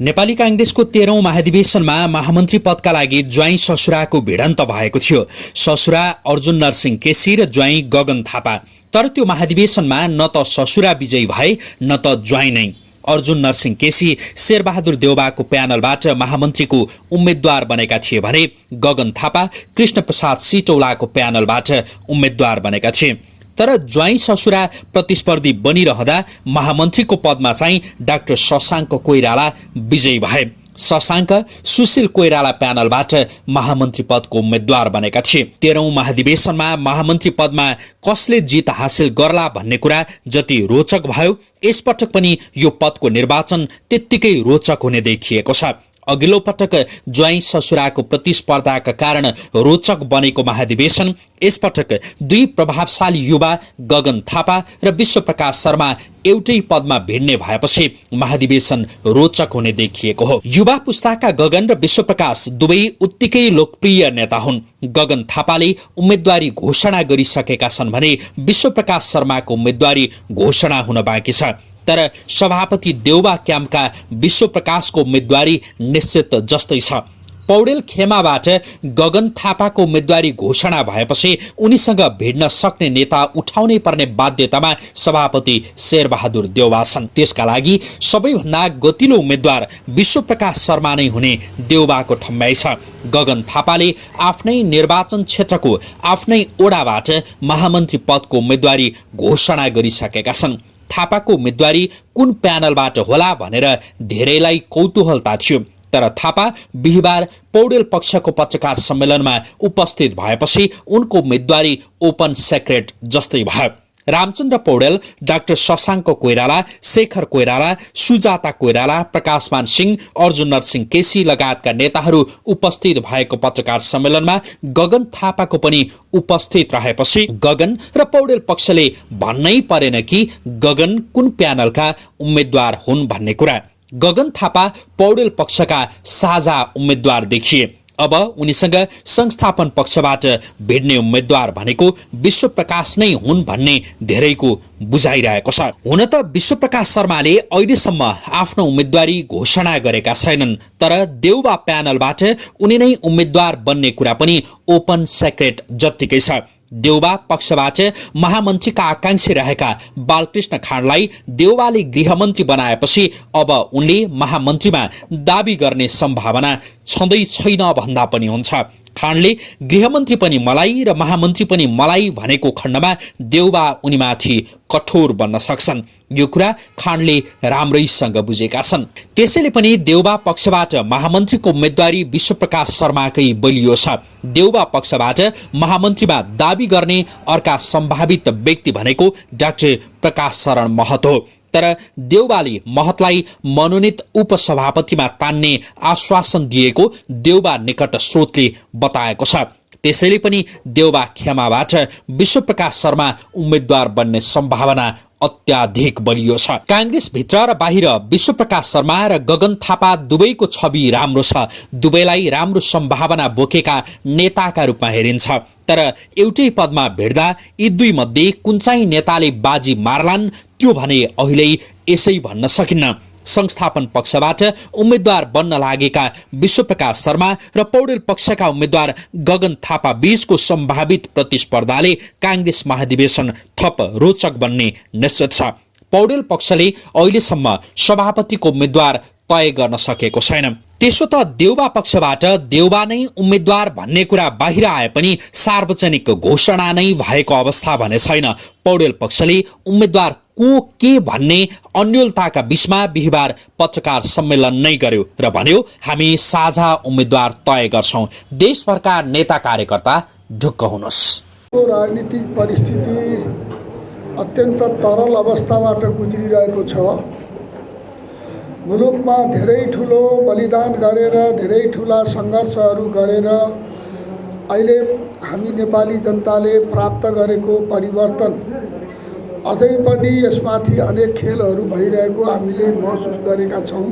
नेपाली कांग्रेसको 13औं महाधिवेशनमा महामन्त्री पदका लागि ज्वाइँ ससुराको भिडन्त भएको थियो। ससुरा अर्जुन नरसिंह केसी र ज्वाइँ गगन थापा। तर त्यो महाधिवेशनमा न त ससुरा विजयी भए न त ज्वाइँ नै। अर्जुन नरसिंह केसी शेरबहादुर देउबाको प्यानलबाट महामन्त्रीको उम्मेद्वार बनेका थिए भने गगन थापा कृष्णप्रसाद सिटौलाको प्यानलबाट उम्मेद्वार बनेका थिए। तर ज्वाइँ ससुरा प्रतिस्पर्धी बनिरहँदा महामन्त्रीको पदमा चाहिँ डाक्टर शशाङ्क कोइराला विजयी भए। शशाङ्क सुशील कोइराला प्यानलबाट महामन्त्री पदको उम्मेद्वार बनेका थिए। 13औं महाधिवेशनमा महामन्त्री पदमा कसले जित हासिल गर्ला भन्ने कुरा जति रोचक भयो, यसपटक पनि यो पदको निर्वाचन त्यत्तिकै रोचक हुने देखिएको छ। अघिल्लो पटक ज्वाइँ ससुराको प्रतिस्पर्धाका कारण रोचक बनेको महाधिवेशन यसपटक दुई प्रभावशाली युवा गगन थापा र विश्वप्रकाश शर्मा एउटै पदमा भिड्ने भएपछि महाधिवेशन रोचक हुने देखिएको हो। युवा पुस्ताका गगन र विश्वप्रकाश दुवै उत्तिकै लोकप्रिय नेता हुन्। गगन थापाले उम्मेद्वारी घोषणा गरिसकेका छन् भने विश्वप्रकाश शर्माको उम्मेद्वारी घोषणा हुन बाँकी छ। तर सभापति देउबा क्याम्पका विश्वप्रकाशको उम्मेद्वारी निश्चित जस्तै छ। पौडेल खेमाबाट गगन थापाको उम्मेद्वारी घोषणा भएपछि उनीसँग भिड्न सक्ने नेता उठाउनै पर्ने बाध्यतामा सभापति शेरबहादुर देउबा छन्। त्यसका लागि सबैभन्दा गतिलो उम्मेद्वार विश्वप्रकाश शर्मा नै हुने देउबाको ठम्याइ छ। गगन थापाले आफ्नै निर्वाचन क्षेत्रको आफ्नै ओडाबाट महामन्त्री पदको उम्मेद्वारी घोषणा गरिसकेका छन्। थापाको उम्मेद्वारी कुन प्यानलबाट होला भनेर धेरैलाई कौतूहलता थियो। तर थापा बिहिबार पौडेल पक्षको पत्रकार सम्मेलनमा उपस्थित भएपछि उनको उम्मेद्वारी ओपन सेक्रेट जस्तै भयो। रामचन्द्र पौडेल, डाक्टर शशाङ्क कोइराला, शेखर कोइराला, सुजाता कोइराला, प्रकाशमान सिंह, अर्जुन नरसिंह केसी लगायतका नेताहरू उपस्थित भएको पत्रकार सम्मेलनमा गगन थापाको पनि उपस्थित रहेपछि गगन र पौडेल पक्षले भन्नै परेन कि गगन कुन प्यानलका उम्मेद्वार हुन् भन्ने कुरा। गगन थापा पौडेल पक्षका साझा उम्मेद्वार देखिए। अब उनीसँग संस्थापन पक्षबाट भिड्ने उम्मेद्वार भनेको विश्वप्रकाश नै हुन् भन्ने धेरैको बुझाइरहेको छ। हुन त विश्वप्रकाश शर्माले अहिलेसम्म आफ्नो उम्मेद्वारी घोषणा गरेका छैनन्, तर देउबा प्यानलबाट उनी नै उम्मेद्वार बन्ने कुरा पनि ओपन सेक्रेट जत्तिकै छ। देउबा पक्षबाट महामन्त्रीका आकांक्षी रहेका बालकृष्ण खाँडलाई देउबाले गृहमन्त्री बनाएपछि अब उनले महामन्त्रीमा दाबी गर्ने सम्भावना छँदै छैन भन्दा पनि हुन्छ। खाँडले गृहमन्त्री पनि मलाई र महामन्त्री पनि मलाई भनेको खण्डमा देउबा उनीमाथि कठोर बन्न सक्छन्। यो कुरा खाँडले राम्रैसँग बुझेका छन्। त्यसैले पनि देउबा पक्षबाट महामन्त्रीको उम्मेद्वारी विश्वप्रकाश शर्माकै बलियो छ। देउबा पक्षबाट महामन्त्रीमा दाबी गर्ने अर्का सम्भावित व्यक्ति भनेको डाक्टर प्रकाश शरण महत हो। तर देउबाले महतलाई मनोनित उपसभापतिमा तान्ने आश्वासन दिएको देउबा निकट स्रोतले बताएको छ। त्यसैले पनि देउबा खेमाबाट विश्वप्रकाश शर्मा उम्मेद्वार बन्ने सम्भावना अत्याधिक बलियो छ। कांग्रेस भित्र र बाहिर विश्वप्रकाश शर्मा र गगन थापा दुवैको छवि राम्रो छ। दुवैलाई राम्रो सम्भावना बोकेका नेताका रूपमा हेरिन्छ। तर एउटै पदमा भिड्दा यी दुई मध्ये कुन चाहिँ नेताले बाजी मार्लान् त्यो भने अहिले यसै भन्न सकिन्न। संस्थापन पक्षबाट उम्मेद्वार बन्न लागेका विश्वप्रकाश शर्मा र पौडेल पक्षका उम्मेद्वार गगन थापा बीचको सम्भावित प्रतिस्पर्धाले कांग्रेस महाधिवेशन थप रोचक बन्ने निश्चित छ। पौडेल पक्षले अहिलेसम्म सभापतिको उम्मेद्वार तय गर्न सकेको छैन। त्यसो त देउबा पक्षबाट देउबा नै उम्मेद्वार भन्ने कुरा बाहिर आए पनि सार्वजनिक घोषणा नै भएको अवस्था भने छैन। पौडेल पक्षले उम्मेद्वार को के भन्ने अन्योलताका बीचमा बिहिबार पत्रकार सम्मेलन नै गर्यो र भन्यो, हामी साझा उम्मेद्वार तय गर्छौं। देशभरका नेता कार्यकर्ता ढुक्क हुनुहोस्। राजनीतिक परिस्थिति अत्यन्त तरल अवस्थाबाट गुज्रिरहेको छ। मुलुकमा धेरै ठुलो बलिदान गरेर धेरै ठुला सङ्घर्षहरू गरेर अहिले हामी नेपाली जनताले प्राप्त गरेको परिवर्तन अझै पनि यसमाथि अनेक खेलहरू भइरहेको हामीले महसुस गरेका छौँ,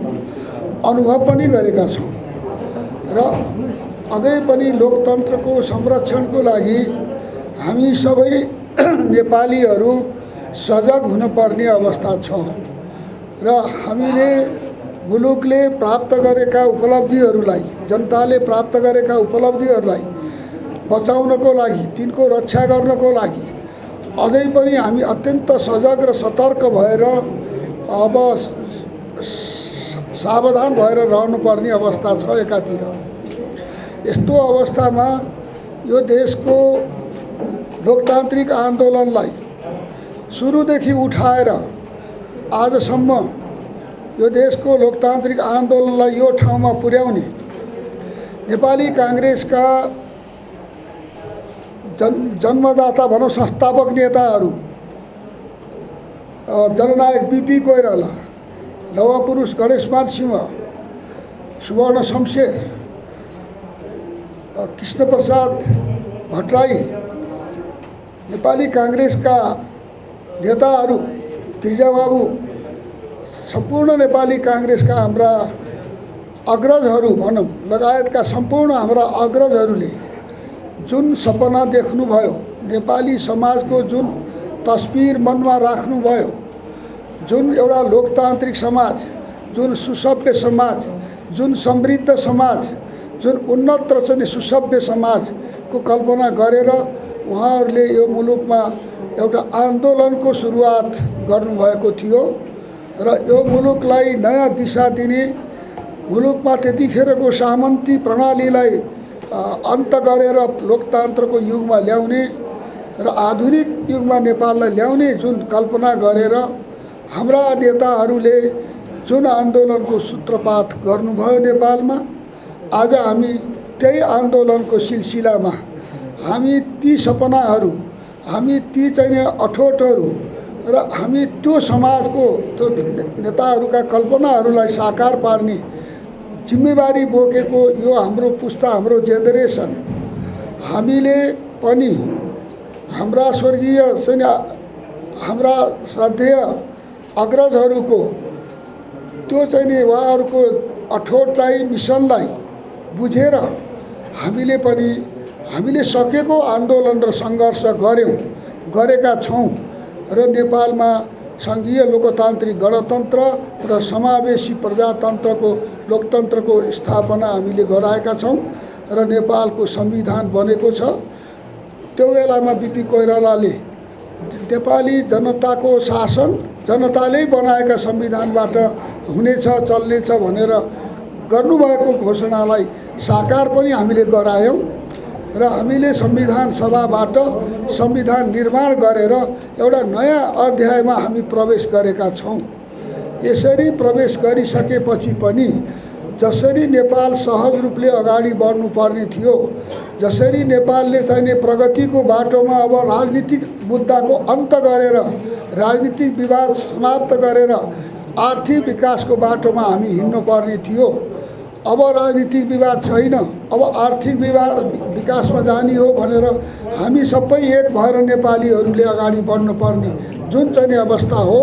अनुभव पनि गरेका छौँ र अझै पनि लोकतन्त्रको संरक्षणको लागि हामी सबै नेपालीहरू सजग हुनुपर्ने अवस्था छ र हामीले मुलुकले प्राप्त गरेका उपलब्धिहरूलाई, जनताले प्राप्त गरेका उपलब्धिहरूलाई बचाउनको लागि, तिनको रक्षा गर्नको लागि अझै पनि हामी अत्यन्त सजग र सतर्क भएर अब सावधान भएर रहनुपर्ने अवस्था छ। एकातिर यस्तो अवस्थामा यो देशको लोकतान्त्रिक आन्दोलनलाई सुरुदेखि उठाएर आजसम्म यो देशको लोकतान्त्रिक आन्दोलनलाई यो ठाउँमा पुर्याउने नेपाली काङ्ग्रेसका जन्मदाता भनौँ संस्थापक नेताहरू जननायक बीपी कोइराला, लौह पुरुष गणेशमान सिंह, सुवर्ण शमशेर, कृष्णप्रसाद भट्टराई, नेपाली काङ्ग्रेसका नेताहरू गिरिजाबाबु, सम्पूर्ण नेपाली काङ्ग्रेसका हाम्रा अग्रजहरू भनौँ लगायतका सम्पूर्ण हाम्रा अग्रजहरूले जुन सपना देख्नुभयो, नेपाली समाजको जुन तस्बिर मनमा राख्नुभयो, जुन एउटा लोकतान्त्रिक समाज, जुन सुसभ्य समाज, जुन समृद्ध समाज, जुन उन्नत र चाहिँ सुसभ्य समाजको कल्पना गरेर उहाँहरूले यो मुलुकमा एउटा आन्दोलनको सुरुवात गर्नुभएको थियो र यो मुलुकलाई नयाँ दिशा दिने, मुलुकमा त्यतिखेरको सामन्ती प्रणालीलाई अन्त गरेर लोकतन्त्रको युगमा ल्याउने र आधुनिक युगमा नेपाललाई ल्याउने जुन कल्पना गरेर हाम्रा नेताहरूले जुन आन्दोलनको सूत्रपात गर्नुभयो नेपालमा, आज हामी त्यही आन्दोलनको सिलसिलामा हामी ती सपनाहरू, हामी ती चाहिँ अठोटहरू र हामी त्यो समाजको त्यो नेताहरूका कल्पनाहरूलाई साकार पार्ने जिम्मेवारी बोकेको यो हाम्रो पुस्ता, हाम्रो जेनेरेसन, हामीले पनि हाम्रा स्वर्गीय चाहिँ हाम्रा श्रद्धेय अग्रजहरूको त्यो चाहिँ उहाँहरूको अठोटलाई, मिसनलाई बुझेर हामीले सकेको आन्दोलन र सङ्घर्ष गरेका छौँ र नेपालमा सङ्घीय लोकतान्त्रिक गणतन्त्र र समावेशी प्रजातन्त्रको लोकतन्त्रको स्थापना हामीले गराएका छौँ र नेपालको संविधान बनेको छ। त्यो बेलामा बीपी कोइरालाले नेपाली जनताको शासन जनताले बनाएका संविधानबाट हुनेछ, चल्नेछ भनेर गर्नुभएको घोषणालाई साकार पनि हामीले गरायौँ र हामीले संविधान सभाबाट संविधान निर्माण गरेर एउटा नयाँ अध्यायमा हामी प्रवेश गरेका छौँ। यसरी प्रवेश गरिसकेपछि पनि जसरी नेपाल सहज रूपले अगाडि बढ्नुपर्ने थियो, जसरी नेपालले चाहिने प्रगतिको बाटोमा अब राजनीतिक मुद्दाको अन्त गरेर, राजनीतिक विवाद समाप्त गरेर आर्थिक विकासको बाटोमा हामी हिँड्नुपर्ने थियो, अब राजनीतिक विवाद छैन, अब आर्थिक विकासमा जाने हो भनेर हामी सबै एक भएर नेपालीहरूले अगाडि बढ्नुपर्ने जुन चाहिँ अवस्था हो,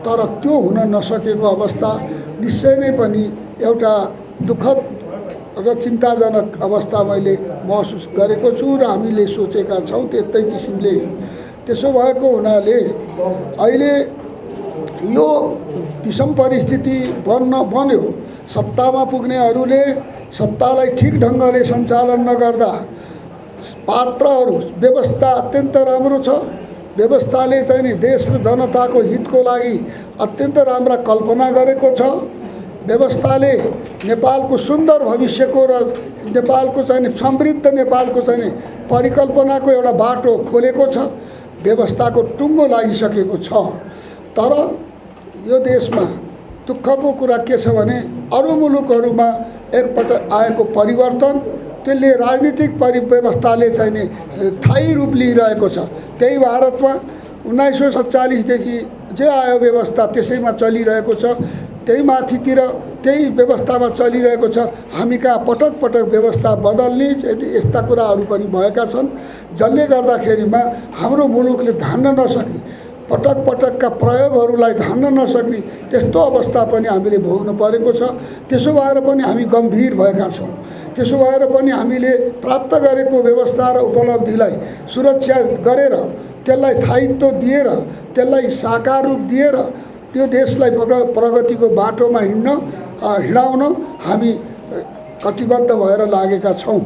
तर त्यो हुन नसकेको अवस्था निश्चय नै पनि एउटा दुःखद र चिन्ताजनक अवस्था मैले महसुस गरेको छु र हामीले सोचेका छौँ त्यस्तै किसिमले। त्यसो भएको हुनाले अहिले यो विषम परिस्थिति बन्यो। सत्तामा पुग्नेहरूले सत्तालाई ठिक ढङ्गले सञ्चालन नगर्दा पात्रहरू, व्यवस्था अत्यन्त राम्रो छ, व्यवस्थाले चाहिँ नि देश र जनताको हितको लागि अत्यन्त राम्रा कल्पना गरेको छ, व्यवस्थाले नेपालको सुन्दर भविष्यको र नेपालको चाहिँ समृद्ध नेपालको चाहिँ परिकल्पनाको एउटा बाटो खोलेको छ, व्यवस्थाको टुङ्गो लागिसकेको छ। तर यो देशमा दुःखको कुरा के छ भने अरू मुलुकहरूमा एकपटक आएको परिवर्तन त्यसले राजनीतिक व्यवस्थाले चाहिँ नि स्थायी रूप लिइरहेको छ। त्यही भारतमा 1947 देखि जे आयो व्यवस्था त्यसैमा चलिरहेको छ, त्यही माथितिर त्यही व्यवस्थामा चलिरहेको छ। हामी कहाँ पटक पटक व्यवस्था बदल्ने यस्ता कुराहरू पनि भएका छन्, जसले गर्दाखेरिमा हाम्रो मुलुकले धान्न नसक्ने, पटक पटकका प्रयोगहरूलाई धान्न नसक्ने त्यस्तो अवस्था पनि हामीले भोग्नु परेको छ। त्यसो भएर पनि हामी गम्भीर भएका छौँ। त्यसो भएर पनि हामीले प्राप्त गरेको व्यवस्था र उपलब्धिलाई सुरक्षा गरेर, त्यसलाई स्थायित्व दिएर, त्यसलाई साकार रूप दिएर त्यो देशलाई प्रगतिको बाटोमा हिँड्न हिँडाउन हामी कटिबद्ध भएर लागेका छौँ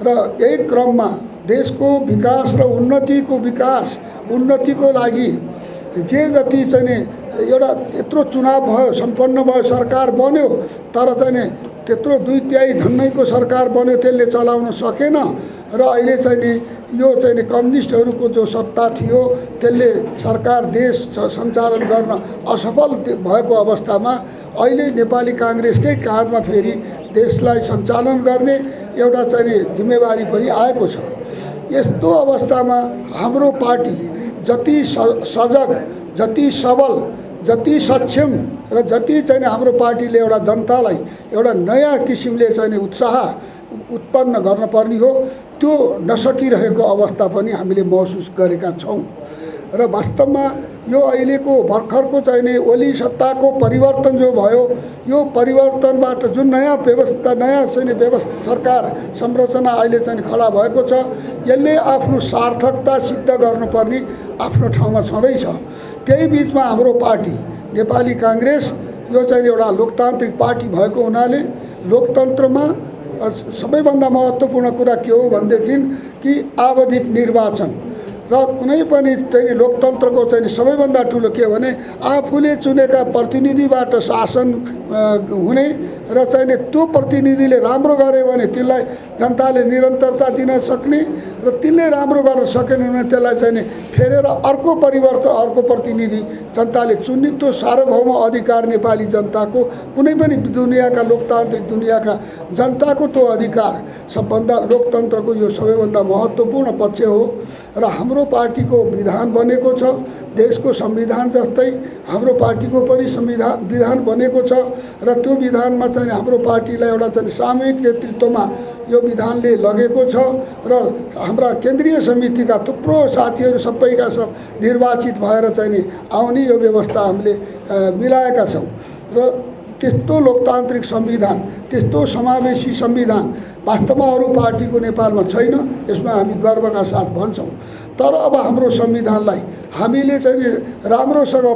र यही क्रममा देशको विकास र उन्नतिको लागि जे जति चाहिँ एउटा यत्रो चुनाव भयो, सम्पन्न भयो, सरकार बन्यो, तर चाहिँ त्यत्रो 2/3 धन्नैको सरकार बन्यो, त्यसले चलाउन सकेन र अहिले चाहिँ यो चाहिँ कम्युनिस्टहरूको जो सत्ता थियो त्यसले सरकार देश सञ्चालन गर्न असफल भएको अवस्थामा अहिले नेपाली काङ्ग्रेसकै काँधमा फेरि देशलाई सञ्चालन गर्ने एउटा चाहिँ जिम्मेवारी पनि आएको छ। यस्तो अवस्थामा हाम्रो पार्टी जति सजग, जति सबल, जति सक्षम र जति चाहिँ हाम्रो पार्टीले एउटा जनतालाई एउटा नयाँ किसिमले चाहिँ उत्साह उत्पन्न गर्न पर्ने हो, त्यो नसकिरहेको अवस्था पनि हामीले महसुस गरेका छौँ र वास्तवमा यो अहिलेको भर्खरको चाहिँ ओली सत्ताको परिवर्तन जो भयो, यो परिवर्तनबाट जुन नयाँ व्यवस्था, नयाँ चाहिँ सरकार संरचना अहिले चाहिँ खडा भएको छ, यसले आफ्नो सार्थकता सिद्ध गर्नुपर्ने आफ्नो ठाउँमा छँदैछ। त्यही बिचमा हाम्रो पार्टी नेपाली काङ्ग्रेस यो चाहिँ एउटा लोकतान्त्रिक पार्टी भएको हुनाले लोकतन्त्रमा सबैभन्दा महत्त्वपूर्ण कुरा के हो भनेदेखि कि आवधिक निर्वाचन र कुनै पनि चाहिँ लोकतन्त्रको चाहिँ सबैभन्दा ठुलो के भने आफूले चुनेका प्रतिनिधिबाट शासन हुने र चाहिँ त्यो प्रतिनिधिले राम्रो गर्यो भने त्यसलाई जनताले निरन्तरता दिन सक्ने र त्यसले राम्रो गर्न सकेन भने त्यसलाई चाहिँ फेरेर अर्को प्रतिनिधि जनताले चुन्ने, त्यो सार्वभौम अधिकार नेपाली जनताको, कुनै पनि दुनियाँका लोकतान्त्रिक दुनियाँका जनताको त्यो अधिकार सबभन्दा लोकतन्त्रको यो सबैभन्दा महत्त्वपूर्ण पक्ष हो र हाम्रो पार्टीको विधान बनेको छ। देशको संविधान जस्तै हाम्रो पार्टीको पनि विधान बनेको छ र त्यो विधानमा चाहिँ हाम्रो पार्टीलाई एउटा चाहिँ सामूहिक नेतृत्वमा यो विधानले लगेको छ र हाम्रा केन्द्रीय समितिका थुप्रो साथीहरू सबैका सब निर्वाचित भएर चाहिँ आउने यो व्यवस्था हामीले मिलाएका छौँ र त्यस्तो लोकतान्त्रिक संविधान, त्यस्तो समावेशी संविधान वास्तवमा अरू पार्टीको नेपालमा छैन। यसमा हामी गर्वका साथ भन्छौँ। तर अब हाम्रो संविधानलाई हामीले चाहिँ राम्रोसँग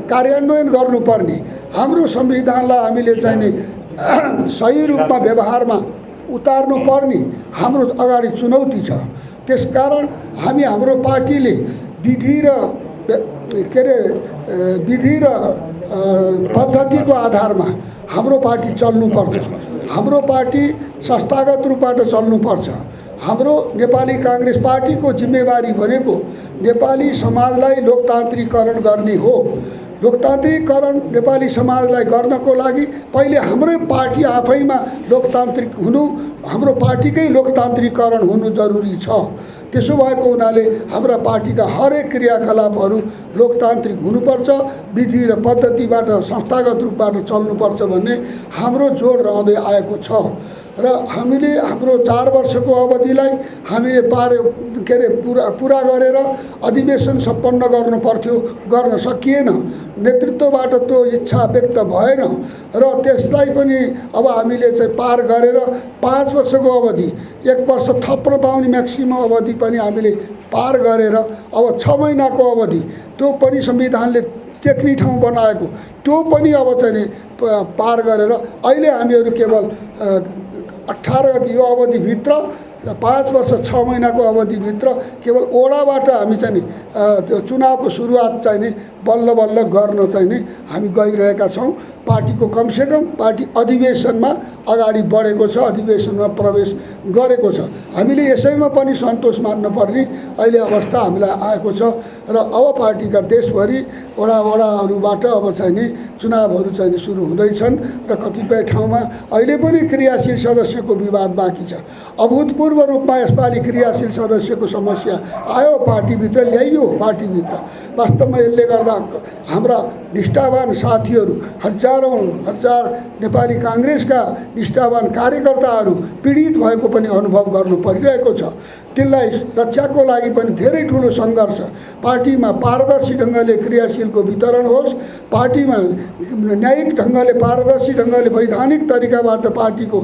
कार्यान्वयन गर्नुपर्ने, हाम्रो संविधानलाई हामीले चाहिँ सही रूपमा व्यवहारमा उतार्नु पर्ने हाम्रो अगाडि चुनौती छ। त्यसकारण हामी हाम्रो पार्टीले विधि र पद्धतिको आधारमा हाम्रो पार्टी चल्नुपर्छ। हाम्रो पार्टी संस्थागत रूपबाट चल्नुपर्छ। हाम्रो नेपाली काङ्ग्रेस पार्टीको जिम्मेवारी भनेको नेपाली समाजलाई लोकतान्त्रिकरण गर्ने हो। लोकतान्त्रिकरण नेपाली समाजलाई गर्नको लागि पहिले हाम्रै पार्टी आफैमा लोकतान्त्रिक हुनु, हाम्रो पार्टीकै लोकतान्त्रिकरण हुनु जरुरी छ। त्यसो भएको हुनाले हाम्रा पार्टीका हरेक क्रियाकलापहरू लोकतान्त्रिक हुनुपर्छ, विधि र पद्धतिबाट संस्थागत रूपबाट चल्नुपर्छ भन्ने हाम्रो जोड रहँदै आएको छ र हामीले हाम्रो 4 वर्षको अवधिलाई हामीले पुरा गरेर अधिवेशन सम्पन्न गर्नु पर्थ्यो, गर्न सकिएन। नेतृत्वबाट त्यो इच्छा व्यक्त भएन र त्यसलाई पनि अब हामीले चाहिँ पार गरेर 5 वर्षको अवधि, 1 वर्ष थप्न पाउने म्याक्सिमम अवधि पनि हामीले पार गरेर अब 6 महिनाको अवधि त्यो पनि संविधानले टेक्ने ठाउँ बनाएको, त्यो पनि अब चाहिँ पार गरेर अहिले हामीहरू केवल 18 यो अवधिभित्र 5 वर्ष 6 महिनाको अवधिभित्र केवल ओडाबाट हामी चाहिँ चुनावको सुरुवात चाहिँ बल्ल बल्ल गर्न चाहिँ हामी गइरहेका छौँ। पार्टीको कमसेकम पार्टी अधिवेशनमा अगाडि बढेको छ, अधिवेशनमा प्रवेश गरेको छ। हामीले यसैमा पनि सन्तोष मान्नु पर्ने अहिले अवस्था हामीलाई आएको छ र अब पार्टीका देशभरि वडाहरूबाट अब चाहिँ चुनावहरू चाहिँ सुरु हुँदैछन् र कतिपय ठाउँमा अहिले पनि क्रियाशील सदस्यको विवाद बाँकी छ। अभूतपूर्व रूपमा यसपालि क्रियाशील सदस्यको समस्या आयो, पार्टीभित्र ल्याइयो। पार्टीभित्र वास्तवमा यसले गर्दा हाम्रा निष्ठावान साथीहरू, हजार नेपाली काङ्ग्रेसका निष्ठावान कार्यकर्ताहरू पीडित भएको पनि अनुभव गर्नु परिरहेको छ। त्यसलाई रक्षाको लागि पनि धेरै ठुलो सङ्घर्ष, पार्टीमा पारदर्शी ढङ्गले क्रियाशीलको वितरण होस्, पार्टीमा न्यायिक ढङ्गले पारदर्शी ढङ्गले वैधानिक तरिकाबाट पार्टीको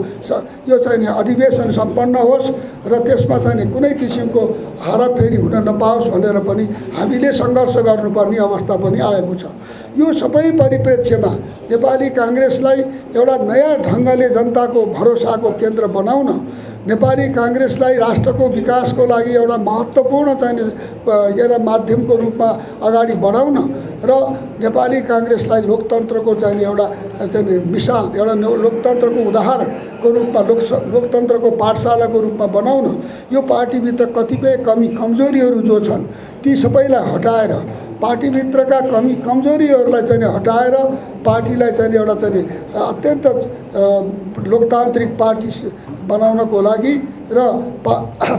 यो चाहिँ अधिवेशन सम्पन्न होस् र त्यसमा चाहिँ कुनै किसिमको हाराफेरी हुन नपाओस् भनेर पनि हामीले सङ्घर्ष गर्नुपर्ने अवस्था पनि आएको छ। यो सबै परिप्रेक्ष्यमा नेपाली काङ्ग्रेसलाई एउटा नयाँ ढङ्गले जनताको भरोसाको केन्द्र बनाउन, नेपाली काङ्ग्रेसलाई राष्ट्रको विकासको लागि एउटा महत्त्वपूर्ण चाहिँ एउटा माध्यमको रूपमा अगाडि बढाउन र नेपाली काङ्ग्रेसलाई लोकतन्त्रको चाहिँ एउटा चाहिँ मिसाल, एउटा लोकतन्त्रको उदाहरणको रूपमा लोकतन्त्रको पाठशालाको रूपमा बनाउन, यो पार्टीभित्र कतिपय कमी कमजोरीहरू जो छन् ती सबैलाई हटाएर, पार्टीभित्रका कमी कमजोरीहरूलाई चाहिँ हटाएर पार्टीलाई चाहिँ एउटा चाहिँ अत्यन्त लोकतान्त्रिक पार्टी बनाउनको लागि र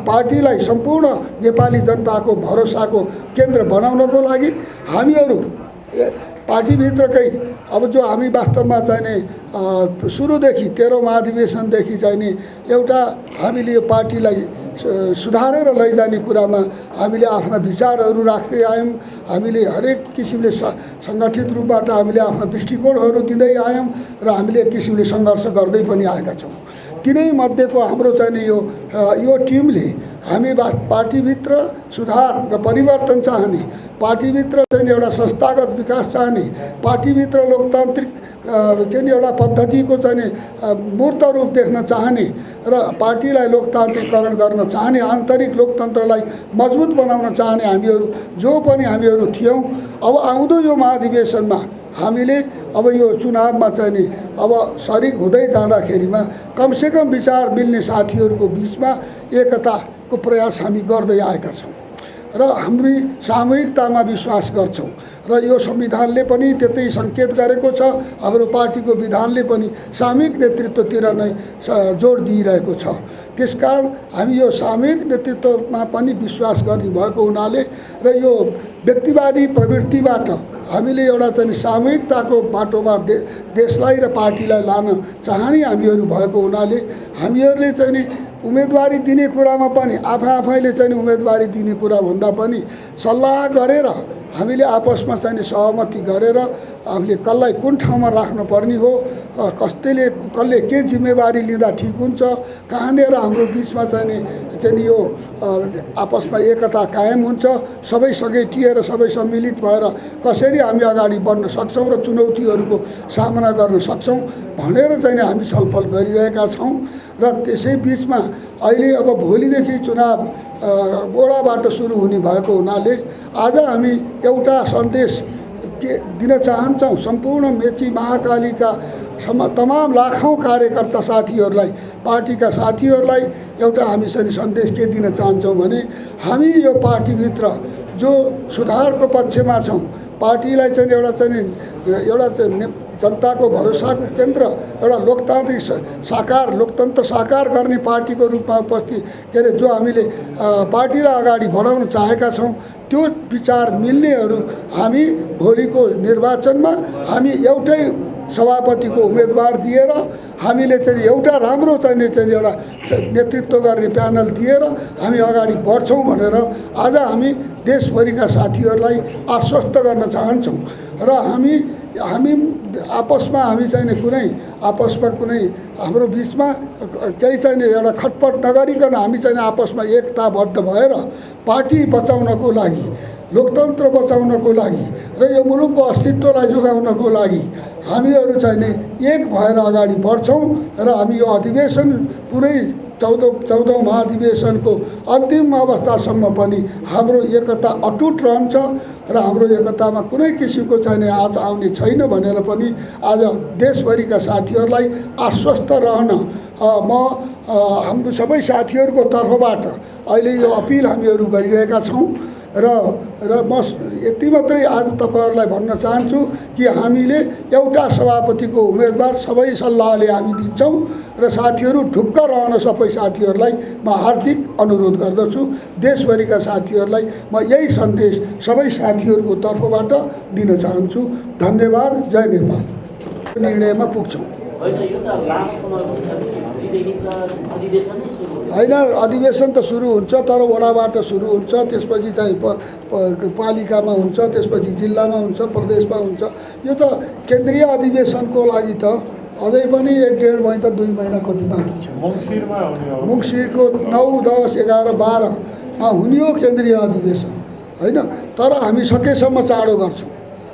पार्टीलाई सम्पूर्ण नेपाली जनताको भरोसाको केन्द्र बनाउनको लागि हामीहरू पार्टीभित्रकै अब जो हामी वास्तवमा चाहिँ सुरुदेखि 13औं महाधिवेशनदेखि चाहिँ एउटा हामीले यो पार्टीलाई सुधारेर लैजाने कुरामा हामीले आफ्ना विचारहरू राख्दै आयौँ। हामीले हरेक किसिमले सङ्गठित रूपबाट हामीले आफ्ना दृष्टिकोणहरू दिँदै आयौँ र हामीले एक किसिमले सङ्घर्ष गर्दै पनि आएका छौँ। तिनै मध्येको हाम्रो चाहिँ यो टिमले हामी पार्टीभित्र सुधार र परिवर्तन चाहने, पार्टीभित्र चाहिँ एउटा संस्थागत विकास चाहने, पार्टीभित्र लोकतान्त्रिक के एउटा पद्धतिको चाहिँ मूर्त रूप देख्न चाहने र पार्टीलाई लोकतान्त्रिकरण गर्न चाहने, आन्तरिक लोकतन्त्रलाई मजबुत बनाउन चाहने हामीहरू जो पनि हामीहरू थियौँ। अब आउँदो यो महाधिवेशनमा हामीले अब यो चुनावमा चाहिँ नि अब सरिक हुँदै जाँदाखेरिमा कमसेकम विचार मिल्ने साथीहरूको बिचमा एकताको प्रयास हामी गर्दै आएका छौँ र हाम्रो सामूहिकतामा विश्वास गर्छौँ र यो संविधानले पनि त्यतै सङ्केत गरेको छ। हाम्रो पार्टीको विधानले पनि सामूहिक नेतृत्वतिर नै जोड दिइरहेको छ। त्यसकारण हामी यो सामूहिक नेतृत्वमा पनि विश्वास गर्ने भएको हुनाले र यो व्यक्तिवादी प्रवृत्तिबाट हामीले एउटा चाहिँ सामूहिकताको बाटोमा देशलाई र पार्टीलाई लान चाहने हामीहरू भएको हुनाले हामीहरूले चाहिँ नि उम्मेदवारी दिने कुरामा पनि आफैले चाहिँ उम्मेदवारी दिने कुरा भन्दा पनि सल्लाह गरेर हामीले आपसमा चाहिँ सहमति गरेर हामीले कसलाई कुन ठाउँमा राख्नुपर्ने हो, कसले के जिम्मेवारी लिँदा ठिक हुन्छ, कहाँनिर हाम्रो बिचमा चाहिँ यो आपसमा एकता कायम हुन्छ, सबै समेटिएर सबै सम्मिलित भएर कसरी हामी अगाडि बढ्न सक्छौँ र चुनौतीहरूको सामना गर्न सक्छौँ भनेर चाहिँ हामी छलफल गरिरहेका छौँ। र त्यसै बिचमा अहिले अब भोलिदेखि चुनाव वडाबाट सुरु हुने भएको हुनाले आज हामी एउटा सन्देश के दिन चाहन्छौँ सम्पूर्ण मेची महाकालीका तमाम लाखौँ कार्यकर्ता साथीहरूलाई, पार्टीका साथीहरूलाई एउटा हामी चाहिँ सन्देश के दिन चाहन्छौँ भने हामी यो पार्टीभित्र जो सुधारको पक्षमा छौँ, पार्टीलाई चाहिँ एउटा जनताको भरोसाको केन्द्र, एउटा लोकतान्त्रिक साकार लोकतन्त्र साकार गर्ने पार्टीको रूपमा उपस्थित के अरे जो हामीले पार्टीलाई अगाडि बढाउन चाहेका छौँ त्यो विचार मिल्नेहरू हामी भोलिको निर्वाचनमा हामी एउटै सभापतिको उम्मेदवार दिएर हामीले चाहिँ एउटा राम्रो चाहिँ एउटा नेतृत्व गर्ने प्यानल दिएर हामी अगाडि बढ्छौँ भनेर आज हामी देशभरिका साथीहरूलाई आश्वस्त गर्न चाहन्छौँ। र हामी आपसमा हामी चाहिँ कुनै हाम्रो बिचमा केही चाहिँ एउटा खटपट नगरिकन हामी चाहिँ आपसमा एकताबद्ध भएर पार्टी बचाउनको लागि, लोकतन्त्र बचाउनको लागि र यो मुलुकको अस्तित्वलाई जोगाउनको लागि हामीहरू चाहिँ एक भएर अगाडि बढ्छौँ र हामी यो अधिवेशन पुरै 14औं महाधिवेशनको अन्तिम अवस्थासम्म पनि हाम्रो एकता अटुट रहन्छ र हाम्रो एकतामा कुनै किसिमको चाहिँ आज आउने छैन भनेर पनि आज देशभरिका साथीहरूलाई आश्वस्त रहन म हाम्रो सबै साथीहरूको तर्फबाट अहिले यो अपिल हामीहरू गरिरहेका छौँ। र म यति मात्रै आज तपाईहरुलाई भन्न चाहन्छु कि हामीले एउटा सभापतिको उम्मेदवार सबै सल्लाहले हामी दिन्छौँ र साथीहरू ढुक्क रहन सबै साथीहरूलाई म हार्दिक अनुरोध गर्दछु। देशभरिका साथीहरूलाई म यही सन्देश सबै साथीहरूको तर्फबाट दिन चाहन्छु। धन्यवाद। जय नेपाल। निर्णयमा पुग्छौँ। होइन, अधिवेशन त सुरु हुन्छ तर वडाबाट सुरु हुन्छ, त्यसपछि चाहिँ पालिकामा हुन्छ, त्यसपछि जिल्लामा हुन्छ, प्रदेशमा हुन्छ। यो त केन्द्रीय अधिवेशनको लागि त अझै पनि 1.5 महिना 2 महिना कति बाँकी छ। मङ्सिरको 9, 10, 11, 12 मा हुने हो केन्द्रीय अधिवेशन होइन। तर हामी सकेसम्म चाँडो गर्छौँ।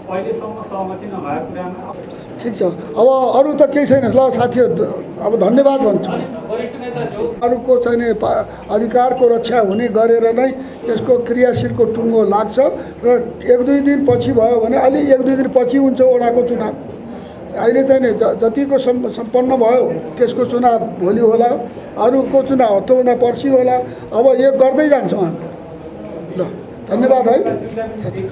अहिलेसम्म सहमति नभएको कुरामा ठिक छ। अब अरू त केही छैन। ल साथीहरू, अब धन्यवाद भन्छु। अरूको चाहिँ अधिकारको रक्षा हुने गरेर नै यसको क्रियाशीलको टुङ्गो लाग्छ र 1-2 दिन पछि भयो भने, अहिले 1-2 दिन पछि हुन्छ वडाको चुनाव। अहिले चाहिँ नि जतिको सम्पन्न भयो त्यसको चुनाव भोलि होला, अरूको चुनाव त्योभन्दा पर्सि होला। अब यो गर्दै जान्छौँ हामी। ल धन्यवाद है साथी।